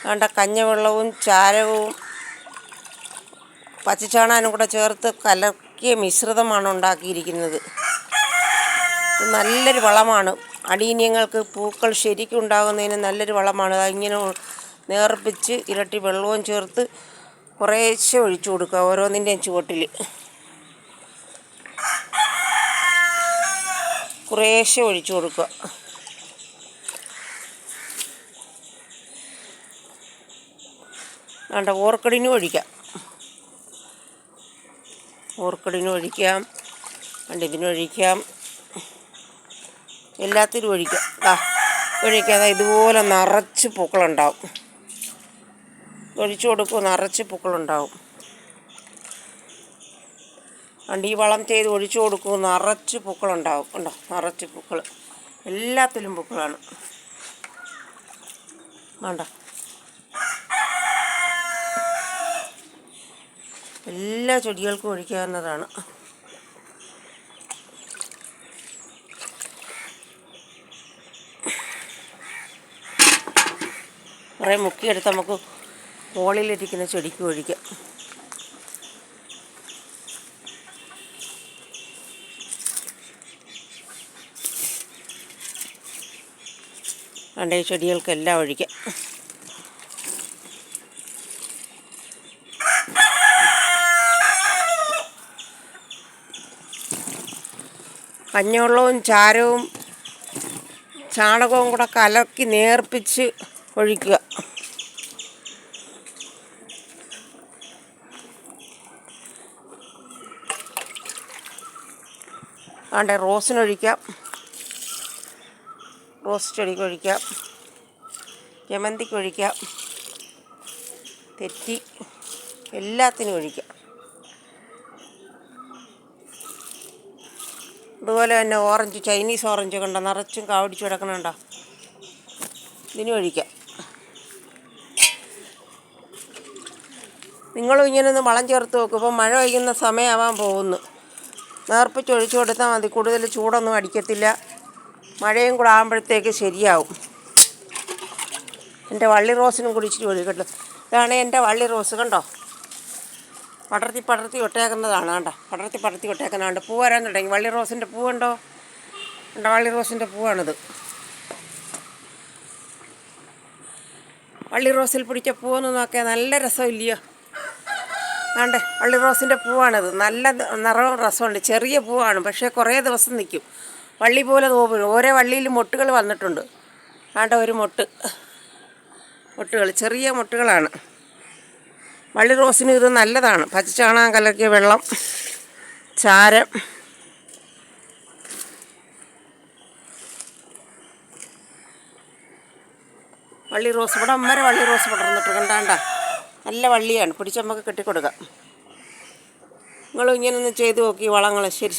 വേണ്ട കഞ്ഞവെള്ളവും ചാരവും പച്ചച്ചാണാനും കൂടെ ചേർത്ത് കലക്കിയ മിശ്രിതമാണ് ഉണ്ടാക്കിയിരിക്കുന്നത്. നല്ലൊരു വളമാണ്. അടീനിയങ്ങൾക്ക് പൂക്കൾ ശരിക്കും ഉണ്ടാകുന്നതിന് നല്ലൊരു വളമാണ്. അതിങ്ങനെ നേർപ്പിച്ച് ഇരട്ടി വെള്ളവും ചേർത്ത് കുറേശ്ശെ ഒഴിച്ചു കൊടുക്കുക ഓരോന്നിൻ്റെയും ചുവട്ടിൽ. കുറേശ്ശെ ഒഴിച്ചു കൊടുക്കുക. വേണ്ട ഓർക്കിഡിനും ഒഴിക്കാം. വേണ്ട ഇതിനൊഴിക്കാം. എല്ലാത്തിനും ഒഴിക്കാം. ഒഴിക്കാതെ ഇതുപോലെ നിറച്ച് പൂക്കളുണ്ടാവും. ഒഴിച്ചു കൊടുക്കുക, നിറച്ച് പൂക്കളുണ്ടാവും. വണ്ടി ഈ വളം ചെയ്ത് ഒഴിച്ചു കൊടുക്കുക, നിറച്ച് പൂക്കളുണ്ടാവും. ഉണ്ടോ? നിറച്ച് പൂക്കൾ. എല്ലാത്തിലും പൂക്കളാണ്. വേണ്ട എല്ലാ ചെടികൾക്കും ഒഴിക്കാവുന്നതാണ്. കുറേ മുക്കിയെടുത്ത് നമുക്ക് മുകളിലിരിക്കുന്ന ചെടിക്ക് ഒഴിക്കാം. വേണ്ട ഈ ചെടികൾക്കെല്ലാം ഒഴിക്കാം. കഞ്ഞിവെള്ളവും ചാരവും ചാണകവും കൂടെ കലക്കി നേർപ്പിച്ച് ഒഴിക്കുക. വേണ്ട റോസിനൊഴിക്കാം. റോസ് ചെടിക്കൊഴിക്കാം. ജമന്തിക്കൊഴിക്കാം. തെറ്റി എല്ലാത്തിനും ഒഴിക്കാം. അതുപോലെ തന്നെ ഓറഞ്ച്, ചൈനീസ് ഓറഞ്ച് കണ്ട നിറച്ചും കാവടിച്ച് കിടക്കണുണ്ടോ? ഇതിനും ഒഴിക്കാം. നിങ്ങളും ഇങ്ങനെ ഒന്ന് വളം ചേർത്ത് നോക്കും. ഇപ്പം മഴ പെയ്യുന്ന സമയമാവാൻ പോകുന്നു. നേർപ്പിച്ച് ഒഴിച്ചു കൊടുത്താൽ മതി. കൂടുതൽ ചൂടൊന്നും അടിക്കത്തില്ല. മഴയും കൂടെ ആകുമ്പോഴത്തേക്ക് ശരിയാവും. എൻ്റെ വള്ളി റോസിനും കൂടി ഇച്ചിരി ഒഴിക്കട്ടെ. ഇതാണ് എൻ്റെ വള്ളി റോസ്. കണ്ടോ? പടർത്തി ഒട്ടേക്കുന്നതാണ്. കണ്ടോ? പടർത്തി ഒട്ടേക്കുന്നതാണ്. പൂ വരാൻ തുടങ്ങി. വള്ളി റോസിൻ്റെ പൂവുണ്ടോ? കണ്ടോ? വള്ളി റോസിൻ്റെ പൂവാണിത്. വള്ളി റോസിൽ പിടിച്ച പൂവെന്ന് നോക്കിയാൽ നല്ല രസമില്ലയോ? ആണ്ടേ വള്ളി റോസിൻ്റെ പൂവാണിത്. നല്ല നിറവും രസമുണ്ട്. ചെറിയ പൂവാണ്, പക്ഷേ കുറേ ദിവസം നിൽക്കും. വള്ളി പോലെ തോന്നും. ഓരോ വള്ളിയിൽ മൊട്ടുകൾ വന്നിട്ടുണ്ട്. ആണ്ട ഒരു മൊട്ടുകൾ ചെറിയ മൊട്ടുകളാണ്. വള്ളി റോസിന് ഇത് നല്ലതാണ്. പച്ചച്ചാണകം കലക്കിയ വെള്ളം, ചാരം, വള്ളി റോസ്. ഇവിടെ വള്ളി റോസ് പടർന്നിട്ട് കണ്ടാണ്ട നല്ല വള്ളിയാണ്. പിടിച്ച് നമുക്ക് കെട്ടിക്കൊടുക്കാം. നിങ്ങളും ഇങ്ങനൊന്ന് ചെയ്ത് നോക്കി വളങ്ങൾ. ശരി.